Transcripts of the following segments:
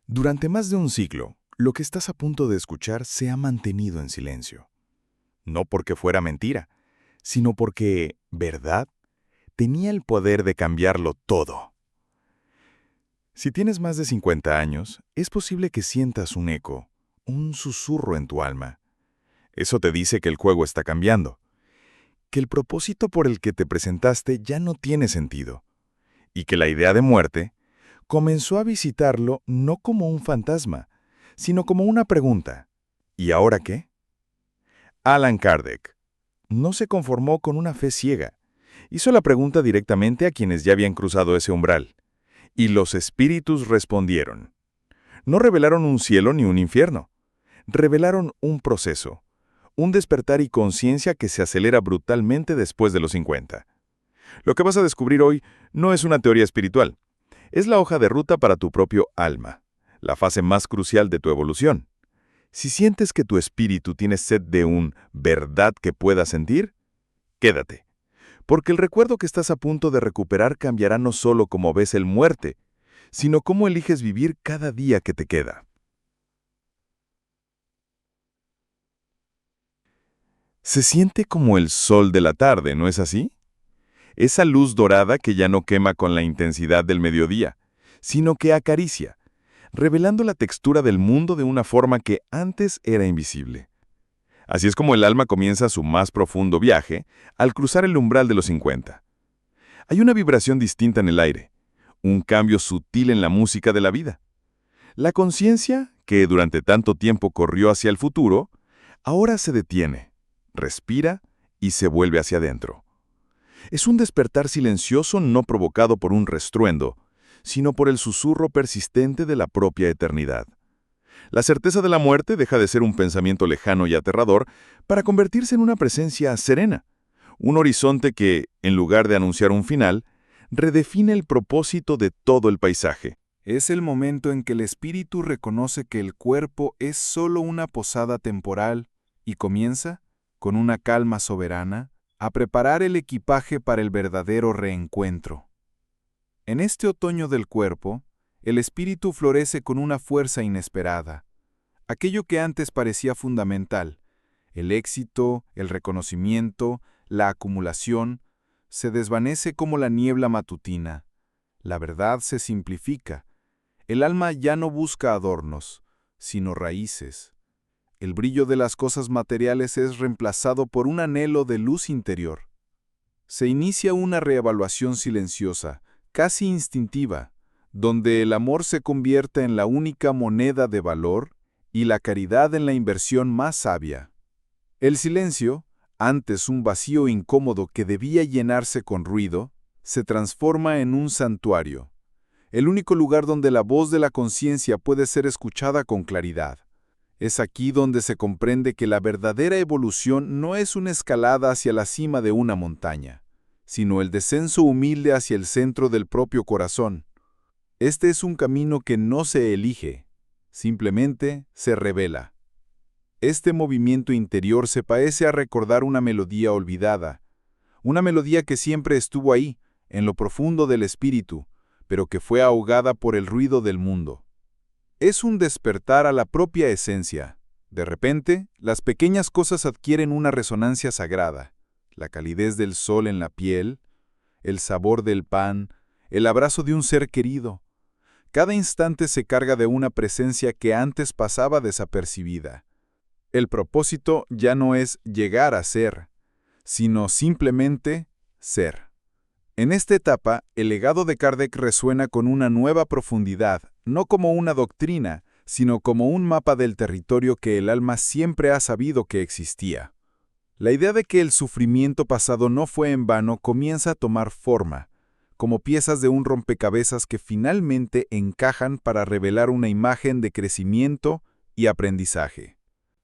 Durante más de un siglo, lo que estás a punto de escuchar se ha mantenido en silencio. No porque fuera mentira, sino porque, verdad, tenía el poder de cambiarlo todo. Si tienes más de 50 años, es posible que sientas un eco, un susurro en tu alma. Eso te dice que el juego está cambiando, que el propósito por el que te presentaste ya no tiene sentido, y que la idea de muerte comenzó a visitarlo no como un fantasma, sino como una pregunta. ¿Y ahora qué? Allan Kardec no se conformó con una fe ciega. Hizo la pregunta directamente a quienes ya habían cruzado ese umbral. Y los espíritus respondieron. No revelaron un cielo ni un infierno. Revelaron un proceso, un despertar y conciencia que se acelera brutalmente después de los 50. Lo que vas a descubrir hoy no es una teoría espiritual. Es la hoja de ruta para tu propio alma, la fase más crucial de tu evolución. Si sientes que tu espíritu tiene sed de un verdad que pueda sentir, quédate, porque el recuerdo que estás a punto de recuperar cambiará no solo cómo ves el muerte, sino cómo eliges vivir cada día que te queda. Se siente como el sol de la tarde, ¿no es así? Esa luz dorada que ya no quema con la intensidad del mediodía, sino que acaricia, revelando la textura del mundo de una forma que antes era invisible. Así es como el alma comienza su más profundo viaje al cruzar el umbral de los 50. Hay una vibración distinta en el aire, un cambio sutil en la música de la vida. La conciencia, que durante tanto tiempo corrió hacia el futuro, ahora se detiene, respira y se vuelve hacia adentro. Es un despertar silencioso no provocado por un restruendo, sino por el susurro persistente de la propia eternidad. La certeza de la muerte deja de ser un pensamiento lejano y aterrador para convertirse en una presencia serena, un horizonte que, en lugar de anunciar un final, redefine el propósito de todo el paisaje. Es el momento en que el espíritu reconoce que el cuerpo es solo una posada temporal y comienza, con una calma soberana, a preparar el equipaje para el verdadero reencuentro. En este otoño del cuerpo, el espíritu florece con una fuerza inesperada. Aquello que antes parecía fundamental, el éxito, el reconocimiento, la acumulación, se desvanece como la niebla matutina. La verdad se simplifica. El alma ya no busca adornos, sino raíces. El brillo de las cosas materiales es reemplazado por un anhelo de luz interior. Se inicia una reevaluación silenciosa, casi instintiva, donde el amor se convierte en la única moneda de valor y la caridad en la inversión más sabia. El silencio, antes un vacío incómodo que debía llenarse con ruido, se transforma en un santuario, el único lugar donde la voz de la conciencia puede ser escuchada con claridad. Es aquí donde se comprende que la verdadera evolución no es una escalada hacia la cima de una montaña, sino el descenso humilde hacia el centro del propio corazón. Este es un camino que no se elige, simplemente se revela. Este movimiento interior se parece a recordar una melodía olvidada, una melodía que siempre estuvo ahí, en lo profundo del espíritu, pero que fue ahogada por el ruido del mundo. Es un despertar a la propia esencia. De repente, las pequeñas cosas adquieren una resonancia sagrada. La calidez del sol en la piel, el sabor del pan, el abrazo de un ser querido. Cada instante se carga de una presencia que antes pasaba desapercibida. El propósito ya no es llegar a ser, sino simplemente ser. En esta etapa, el legado de Kardec resuena con una nueva profundidad, no como una doctrina, sino como un mapa del territorio que el alma siempre ha sabido que existía. La idea de que el sufrimiento pasado no fue en vano comienza a tomar forma, como piezas de un rompecabezas que finalmente encajan para revelar una imagen de crecimiento y aprendizaje.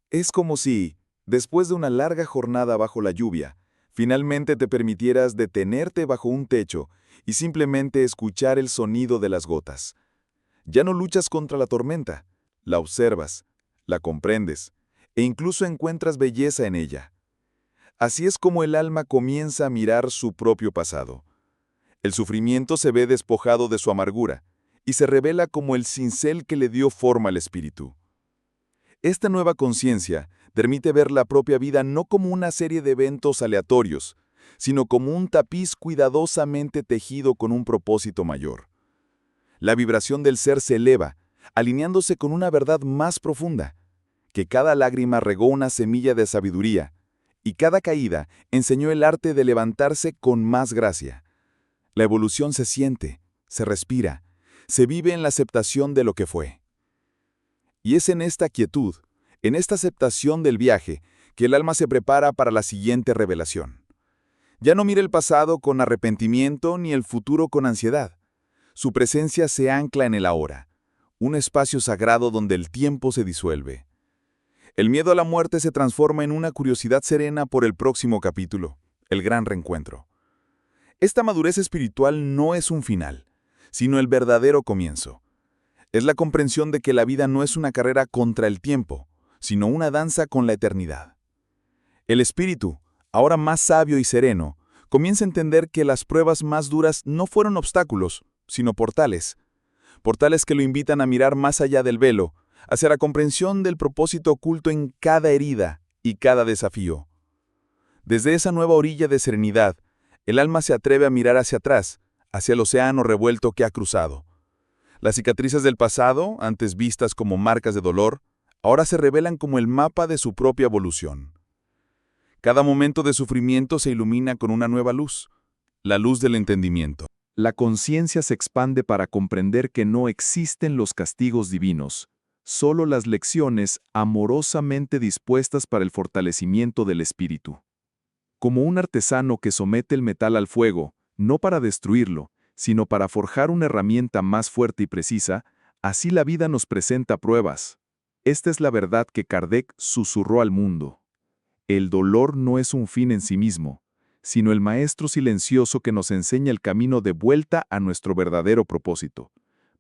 Es como si, después de una larga jornada bajo la lluvia, finalmente te permitieras detenerte bajo un techo y simplemente escuchar el sonido de las gotas. Ya no luchas contra la tormenta, la observas, la comprendes e incluso encuentras belleza en ella. Así es como el alma comienza a mirar su propio pasado. El sufrimiento se ve despojado de su amargura y se revela como el cincel que le dio forma al espíritu. Esta nueva conciencia permite ver la propia vida no como una serie de eventos aleatorios, sino como un tapiz cuidadosamente tejido con un propósito mayor. La vibración del ser se eleva, alineándose con una verdad más profunda, que cada lágrima regó una semilla de sabiduría, y cada caída enseñó el arte de levantarse con más gracia. La evolución se siente, se respira, se vive en la aceptación de lo que fue. Y es en esta quietud, en esta aceptación del viaje, que el alma se prepara para la siguiente revelación. Ya no mira el pasado con arrepentimiento ni el futuro con ansiedad. Su presencia se ancla en el ahora, un espacio sagrado donde el tiempo se disuelve. El miedo a la muerte se transforma en una curiosidad serena por el próximo capítulo, el gran reencuentro. Esta madurez espiritual no es un final, sino el verdadero comienzo. Es la comprensión de que la vida no es una carrera contra el tiempo, sino una danza con la eternidad. El espíritu, ahora más sabio y sereno, comienza a entender que las pruebas más duras no fueron obstáculos, sino portales. Portales que lo invitan a mirar más allá del velo, hacia la comprensión del propósito oculto en cada herida y cada desafío. Desde esa nueva orilla de serenidad, el alma se atreve a mirar hacia atrás, hacia el océano revuelto que ha cruzado. Las cicatrices del pasado, antes vistas como marcas de dolor, ahora se revelan como el mapa de su propia evolución. Cada momento de sufrimiento se ilumina con una nueva luz, la luz del entendimiento. La conciencia se expande para comprender que no existen los castigos divinos, solo las lecciones amorosamente dispuestas para el fortalecimiento del espíritu. Como un artesano que somete el metal al fuego, no para destruirlo, sino para forjar una herramienta más fuerte y precisa, así la vida nos presenta pruebas. Esta es la verdad que Kardec susurró al mundo. El dolor no es un fin en sí mismo, sino el maestro silencioso que nos enseña el camino de vuelta a nuestro verdadero propósito,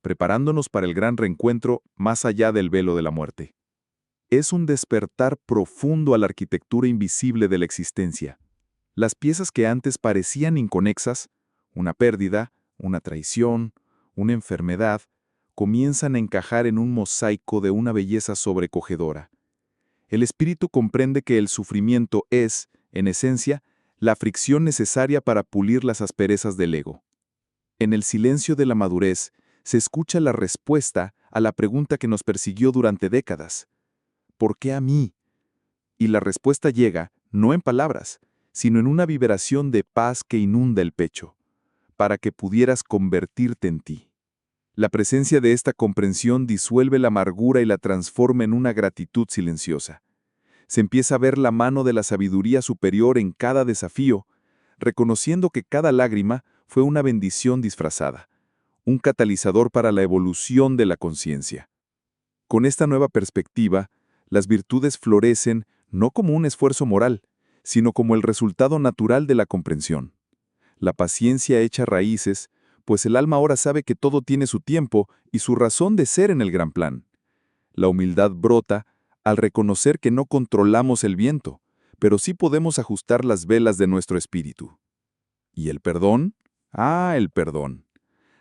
preparándonos para el gran reencuentro más allá del velo de la muerte. Es un despertar profundo a la arquitectura invisible de la existencia. Las piezas que antes parecían inconexas, una pérdida, una traición, una enfermedad, comienzan a encajar en un mosaico de una belleza sobrecogedora. El espíritu comprende que el sufrimiento es, en esencia, la fricción necesaria para pulir las asperezas del ego. En el silencio de la madurez, se escucha la respuesta a la pregunta que nos persiguió durante décadas. ¿Por qué a mí? Y la respuesta llega, no en palabras, sino en una vibración de paz que inunda el pecho, para que pudieras convertirte en ti. La presencia de esta comprensión disuelve la amargura y la transforma en una gratitud silenciosa. Se empieza a ver la mano de la sabiduría superior en cada desafío, reconociendo que cada lágrima fue una bendición disfrazada, un catalizador para la evolución de la conciencia. Con esta nueva perspectiva, las virtudes florecen no como un esfuerzo moral, sino como el resultado natural de la comprensión. La paciencia echa raíces, pues el alma ahora sabe que todo tiene su tiempo y su razón de ser en el gran plan. La humildad brota al reconocer que no controlamos el viento, pero sí podemos ajustar las velas de nuestro espíritu. ¿Y el perdón? El perdón.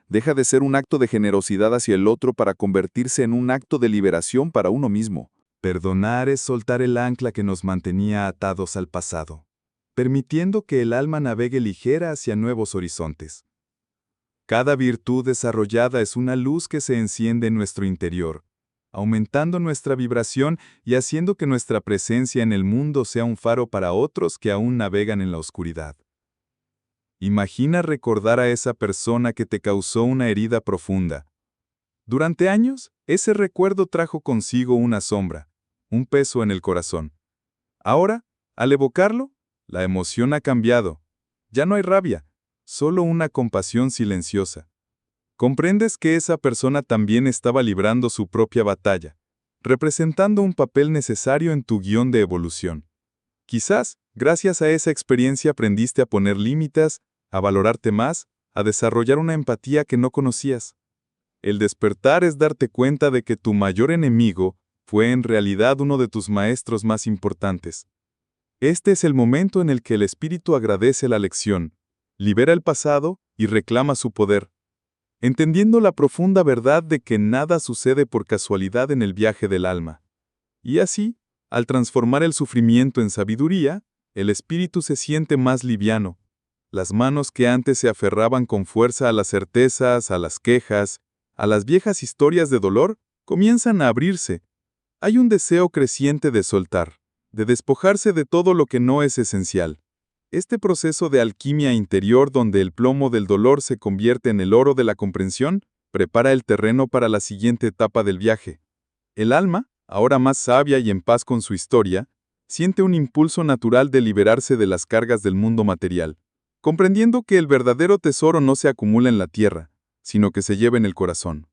Deja de ser un acto de generosidad hacia el otro para convertirse en un acto de liberación para uno mismo. Perdonar es soltar el ancla que nos mantenía atados al pasado, permitiendo que el alma navegue ligera hacia nuevos horizontes. Cada virtud desarrollada es una luz que se enciende en nuestro interior, aumentando nuestra vibración y haciendo que nuestra presencia en el mundo sea un faro para otros que aún navegan en la oscuridad. Imagina recordar a esa persona que te causó una herida profunda. Durante años, ese recuerdo trajo consigo una sombra, un peso en el corazón. Ahora, al evocarlo, la emoción ha cambiado. Ya no hay rabia, solo una compasión silenciosa. Comprendes que esa persona también estaba librando su propia batalla, representando un papel necesario en tu guión de evolución. Quizás, gracias a esa experiencia aprendiste a poner límites, a valorarte más, a desarrollar una empatía que no conocías. El despertar es darte cuenta de que tu mayor enemigo fue en realidad uno de tus maestros más importantes. Este es el momento en el que el espíritu agradece la lección, libera el pasado y reclama su poder. entendiendo la profunda verdad de que nada sucede por casualidad en el viaje del alma. Y así, al transformar el sufrimiento en sabiduría, el espíritu se siente más liviano. Las manos que antes se aferraban con fuerza a las certezas, a las quejas, a las viejas historias de dolor, comienzan a abrirse. Hay un deseo creciente de soltar, de despojarse de todo lo que no es esencial. Este proceso de alquimia interior donde el plomo del dolor se convierte en el oro de la comprensión, prepara el terreno para la siguiente etapa del viaje. El alma, ahora más sabia y en paz con su historia, siente un impulso natural de liberarse de las cargas del mundo material, comprendiendo que el verdadero tesoro no se acumula en la tierra, sino que se lleva en el corazón.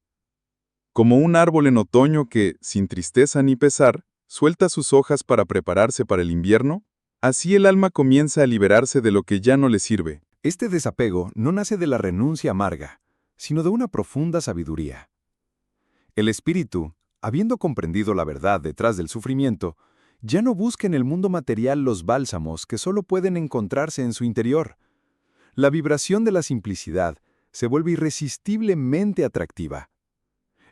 Como un árbol en otoño que, sin tristeza ni pesar, suelta sus hojas para prepararse para el invierno, así el alma comienza a liberarse de lo que ya no le sirve. Este desapego no nace de la renuncia amarga, sino de una profunda sabiduría. El espíritu, habiendo comprendido la verdad detrás del sufrimiento, ya no busca en el mundo material los bálsamos que solo pueden encontrarse en su interior. La vibración de la simplicidad se vuelve irresistiblemente atractiva.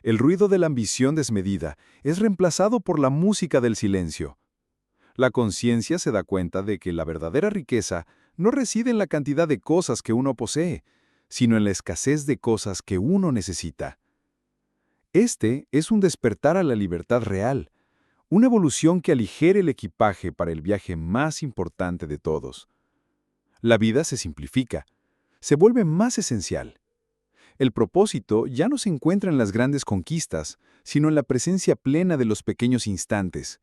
El ruido de la ambición desmedida es reemplazado por la música del silencio. La conciencia se da cuenta de que la verdadera riqueza no reside en la cantidad de cosas que uno posee, sino en la escasez de cosas que uno necesita. Este es un despertar a la libertad real, una evolución que aligere el equipaje para el viaje más importante de todos. La vida se simplifica, se vuelve más esencial. El propósito ya no se encuentra en las grandes conquistas, sino en la presencia plena de los pequeños instantes.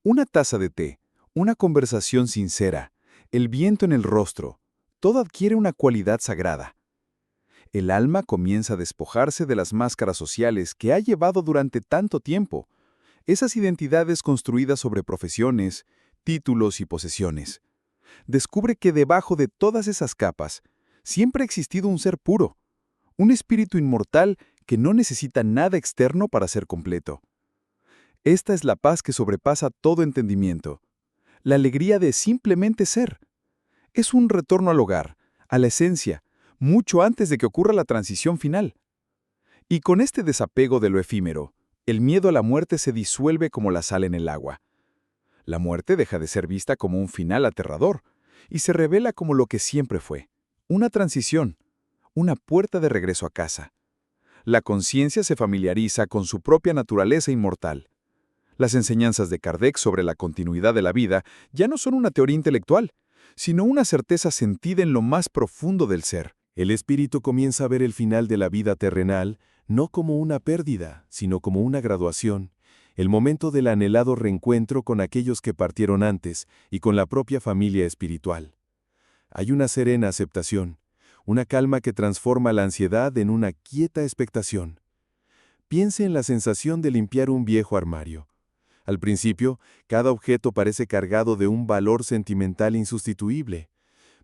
Una taza de té, una conversación sincera, el viento en el rostro, todo adquiere una cualidad sagrada. El alma comienza a despojarse de las máscaras sociales que ha llevado durante tanto tiempo, esas identidades construidas sobre profesiones, títulos y posesiones. Descubre que debajo de todas esas capas siempre ha existido un ser puro, un espíritu inmortal que no necesita nada externo para ser completo. Esta es la paz que sobrepasa todo entendimiento, la alegría de simplemente ser. Es un retorno al hogar, a la esencia, mucho antes de que ocurra la transición final. Y con este desapego de lo efímero, el miedo a la muerte se disuelve como la sal en el agua. La muerte deja de ser vista como un final aterrador y se revela como lo que siempre fue, una transición, una puerta de regreso a casa. La conciencia se familiariza con su propia naturaleza inmortal. Las enseñanzas de Kardec sobre la continuidad de la vida ya no son una teoría intelectual, sino una certeza sentida en lo más profundo del ser. El espíritu comienza a ver el final de la vida terrenal no como una pérdida, sino como una graduación, el momento del anhelado reencuentro con aquellos que partieron antes y con la propia familia espiritual. Hay una serena aceptación, una calma que transforma la ansiedad en una quieta expectación. Piense en la sensación de limpiar un viejo armario. Al principio, cada objeto parece cargado de un valor sentimental insustituible,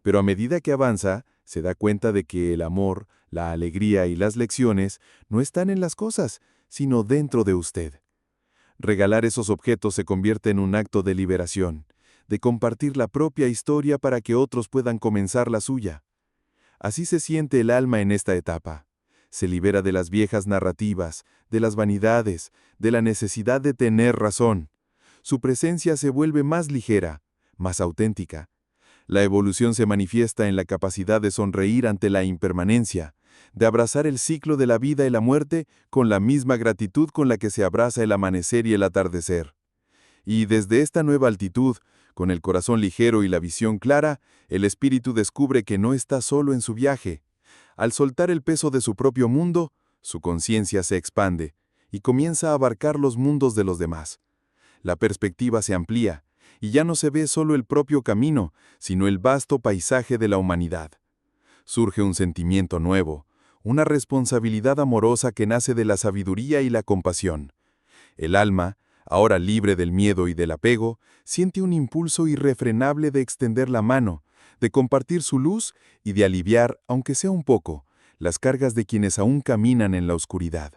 pero a medida que avanza, se da cuenta de que el amor, la alegría y las lecciones no están en las cosas, sino dentro de usted. Regalar esos objetos se convierte en un acto de liberación, de compartir la propia historia para que otros puedan comenzar la suya. Así se siente el alma en esta etapa. Se libera de las viejas narrativas, de las vanidades, de la necesidad de tener razón. Su presencia se vuelve más ligera, más auténtica. La evolución se manifiesta en la capacidad de sonreír ante la impermanencia, de abrazar el ciclo de la vida y la muerte con la misma gratitud con la que se abraza el amanecer y el atardecer. Y desde esta nueva altitud, con el corazón ligero y la visión clara, el espíritu descubre que no está solo en su viaje. Al soltar el peso de su propio mundo, su conciencia se expande y comienza a abarcar los mundos de los demás. La perspectiva se amplía y ya no se ve solo el propio camino, sino el vasto paisaje de la humanidad. Surge un sentimiento nuevo, una responsabilidad amorosa que nace de la sabiduría y la compasión. El alma, ahora libre del miedo y del apego, siente un impulso irrefrenable de extender la mano, de compartir su luz y de aliviar, aunque sea un poco, las cargas de quienes aún caminan en la oscuridad.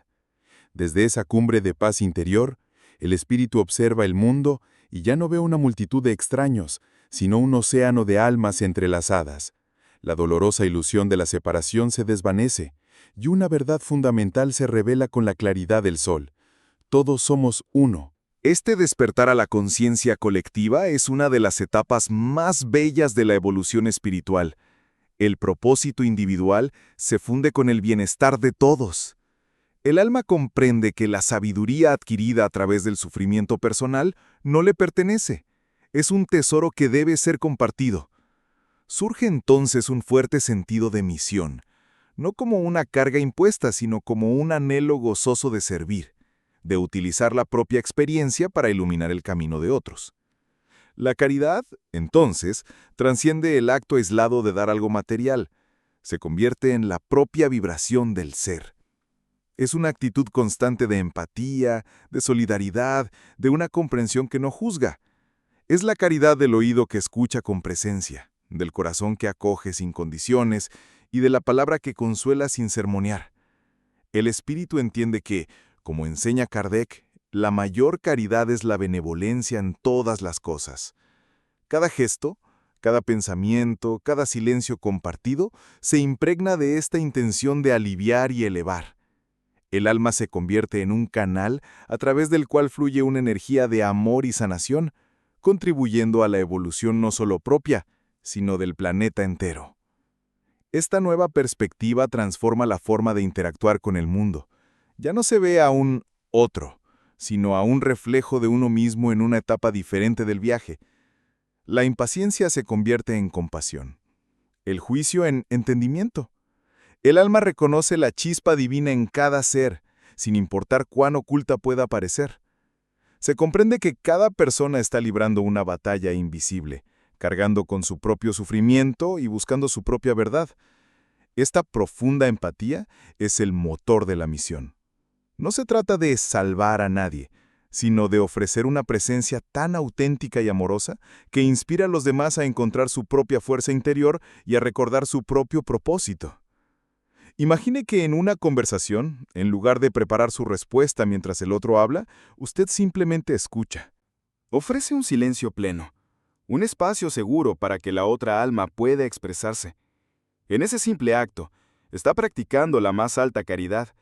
Desde esa cumbre de paz interior, el espíritu observa el mundo y ya no ve una multitud de extraños, sino un océano de almas entrelazadas. La dolorosa ilusión de la separación se desvanece, y una verdad fundamental se revela con la claridad del sol. Todos somos uno. Este despertar a la conciencia colectiva es una de las etapas más bellas de la evolución espiritual. El propósito individual se funde con el bienestar de todos. El alma comprende que la sabiduría adquirida a través del sufrimiento personal no le pertenece. Es un tesoro que debe ser compartido. Surge entonces un fuerte sentido de misión, no como una carga impuesta, sino como un anhelo gozoso de servir, de utilizar la propia experiencia para iluminar el camino de otros. La caridad, entonces, trasciende el acto aislado de dar algo material, se convierte en la propia vibración del ser. Es una actitud constante de empatía, de solidaridad, de una comprensión que no juzga. Es la caridad del oído que escucha con presencia, del corazón que acoge sin condiciones y de la palabra que consuela sin sermonear. El espíritu entiende que, como enseña Kardec, la mayor caridad es la benevolencia en todas las cosas. Cada gesto, cada pensamiento, cada silencio compartido se impregna de esta intención de aliviar y elevar. El alma se convierte en un canal a través del cual fluye una energía de amor y sanación, contribuyendo a la evolución no solo propia, sino del planeta entero. Esta nueva perspectiva transforma la forma de interactuar con el mundo. Ya no se ve a un otro, sino a un reflejo de uno mismo en una etapa diferente del viaje. La impaciencia se convierte en compasión, el juicio en entendimiento. El alma reconoce la chispa divina en cada ser, sin importar cuán oculta pueda parecer. Se comprende que cada persona está librando una batalla invisible, cargando con su propio sufrimiento y buscando su propia verdad. Esta profunda empatía es el motor de la misión. No se trata de salvar a nadie, sino de ofrecer una presencia tan auténtica y amorosa que inspira a los demás a encontrar su propia fuerza interior y a recordar su propio propósito. Imagine que en una conversación, en lugar de preparar su respuesta mientras el otro habla, usted simplemente escucha. Ofrece un silencio pleno, un espacio seguro para que la otra alma pueda expresarse. En ese simple acto, está practicando la más alta caridad,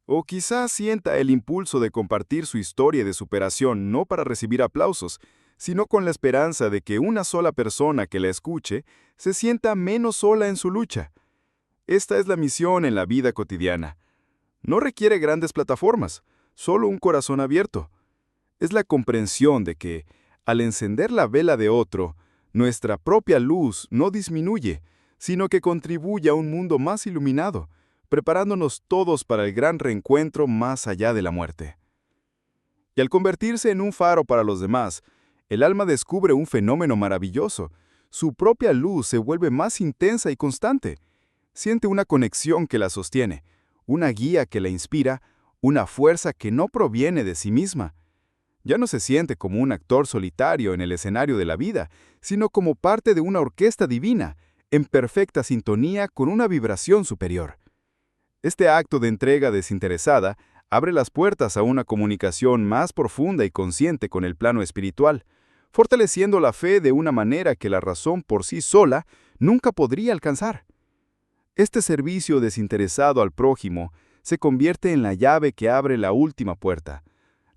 o quizás sienta el impulso de compartir su historia de superación no para recibir aplausos, sino con la esperanza de que una sola persona que la escuche se sienta menos sola en su lucha. Esta es la misión en la vida cotidiana. No requiere grandes plataformas, solo un corazón abierto. Es la comprensión de que, al encender la vela de otro, nuestra propia luz no disminuye, sino que contribuye a un mundo más iluminado, preparándonos todos para el gran reencuentro más allá de la muerte. Y al convertirse en un faro para los demás, el alma descubre un fenómeno maravilloso. Su propia luz se vuelve más intensa y constante. Siente una conexión que la sostiene, una guía que la inspira, una fuerza que no proviene de sí misma. Ya no se siente como un actor solitario en el escenario de la vida, sino como parte de una orquesta divina, en perfecta sintonía con una vibración superior. Este acto de entrega desinteresada abre las puertas a una comunicación más profunda y consciente con el plano espiritual, fortaleciendo la fe de una manera que la razón por sí sola nunca podría alcanzar. Este servicio desinteresado al prójimo se convierte en la llave que abre la última puerta,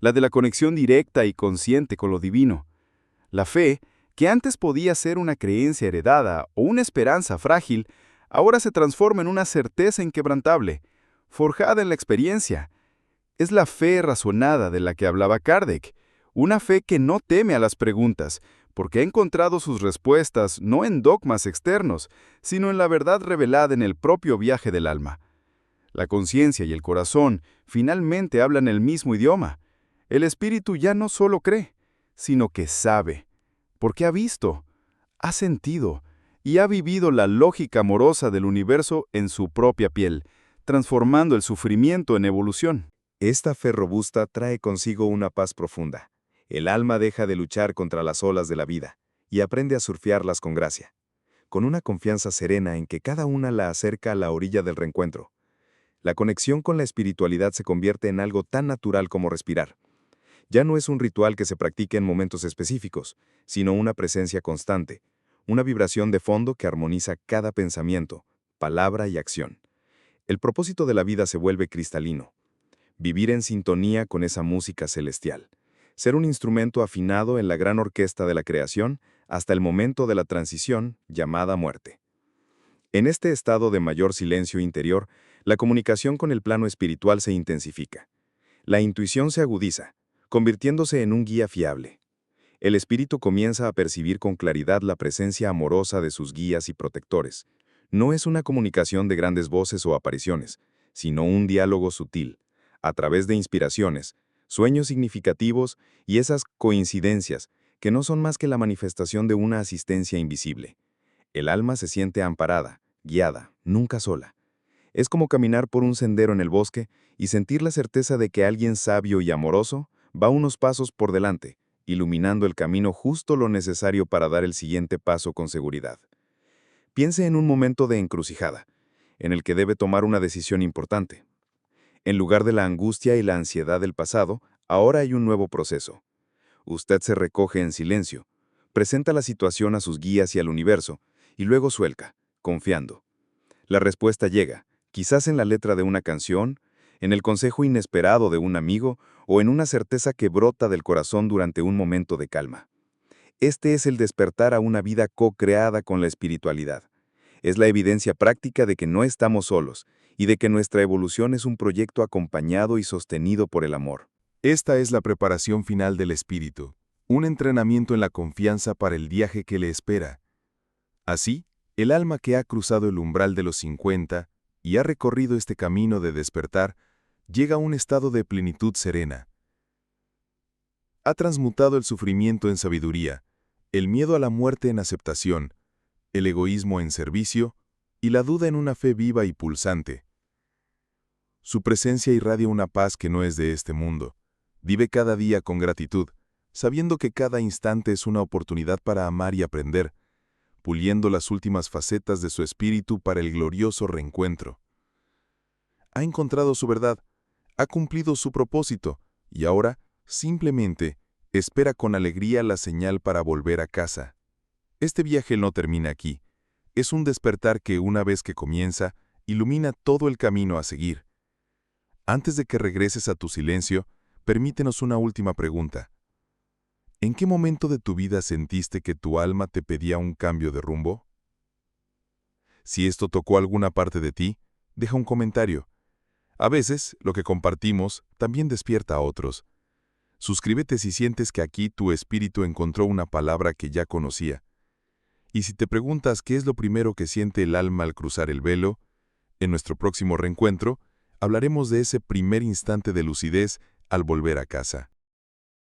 la de la conexión directa y consciente con lo divino. La fe, que antes podía ser una creencia heredada o una esperanza frágil, ahora se transforma en una certeza inquebrantable, forjada en la experiencia. Es la fe razonada de la que hablaba Kardec, una fe que no teme a las preguntas, porque ha encontrado sus respuestas no en dogmas externos, sino en la verdad revelada en el propio viaje del alma. La conciencia y el corazón finalmente hablan el mismo idioma. El espíritu ya no solo cree, sino que sabe, porque ha visto, ha sentido y ha vivido la lógica amorosa del universo en su propia piel, transformando el sufrimiento en evolución. Esta fe robusta trae consigo una paz profunda. El alma deja de luchar contra las olas de la vida y aprende a surfearlas con gracia, con una confianza serena en que cada una la acerca a la orilla del reencuentro. La conexión con la espiritualidad se convierte en algo tan natural como respirar. Ya no es un ritual que se practique en momentos específicos, sino una presencia constante, una vibración de fondo que armoniza cada pensamiento, palabra y acción. el propósito de la vida se vuelve cristalino. Vivir en sintonía con esa música celestial. Ser un instrumento afinado en la gran orquesta de la creación hasta el momento de la transición llamada muerte. En este estado de mayor silencio interior, la comunicación con el plano espiritual se intensifica. La intuición se agudiza, convirtiéndose en un guía fiable. El espíritu comienza a percibir con claridad la presencia amorosa de sus guías y protectores. No es una comunicación de grandes voces o apariciones, sino un diálogo sutil, a través de inspiraciones, sueños significativos y esas coincidencias que no son más que la manifestación de una asistencia invisible. El alma se siente amparada, guiada, nunca sola. Es como caminar por un sendero en el bosque y sentir la certeza de que alguien sabio y amoroso va unos pasos por delante, iluminando el camino justo lo necesario para dar el siguiente paso con seguridad. Piense en un momento de encrucijada, en el que debe tomar una decisión importante. En lugar de la angustia y la ansiedad del pasado, ahora hay un nuevo proceso. Usted se recoge en silencio, presenta la situación a sus guías y al universo, y luego suelta, confiando. La respuesta llega, quizás en la letra de una canción, en el consejo inesperado de un amigo o en una certeza que brota del corazón durante un momento de calma. Este es el despertar a una vida co-creada con la espiritualidad. Es la evidencia práctica de que no estamos solos y de que nuestra evolución es un proyecto acompañado y sostenido por el amor. Esta es la preparación final del espíritu, un entrenamiento en la confianza para el viaje que le espera. Así, el alma que ha cruzado el umbral de los 50 y ha recorrido este camino de despertar, llega a un estado de plenitud serena. Ha transmutado el sufrimiento en sabiduría, el miedo a la muerte en aceptación, el egoísmo en servicio y la duda en una fe viva y pulsante. Su presencia irradia una paz que no es de este mundo. Vive cada día con gratitud, sabiendo que cada instante es una oportunidad para amar y aprender, puliendo las últimas facetas de su espíritu para el glorioso reencuentro. Ha encontrado su verdad, ha cumplido su propósito, y ahora, simplemente, espera con alegría la señal para volver a casa. Este viaje no termina aquí. Es un despertar que, una vez que comienza, ilumina todo el camino a seguir. Antes de que regreses a tu silencio, permítenos una última pregunta. ¿En qué momento de tu vida sentiste que tu alma te pedía un cambio de rumbo? Si esto tocó alguna parte de ti, deja un comentario. A veces, lo que compartimos también despierta a otros. Suscríbete si sientes que aquí tu espíritu encontró una palabra que ya conocía. Y si te preguntas qué es lo primero que siente el alma al cruzar el velo, en nuestro próximo reencuentro hablaremos de ese primer instante de lucidez al volver a casa.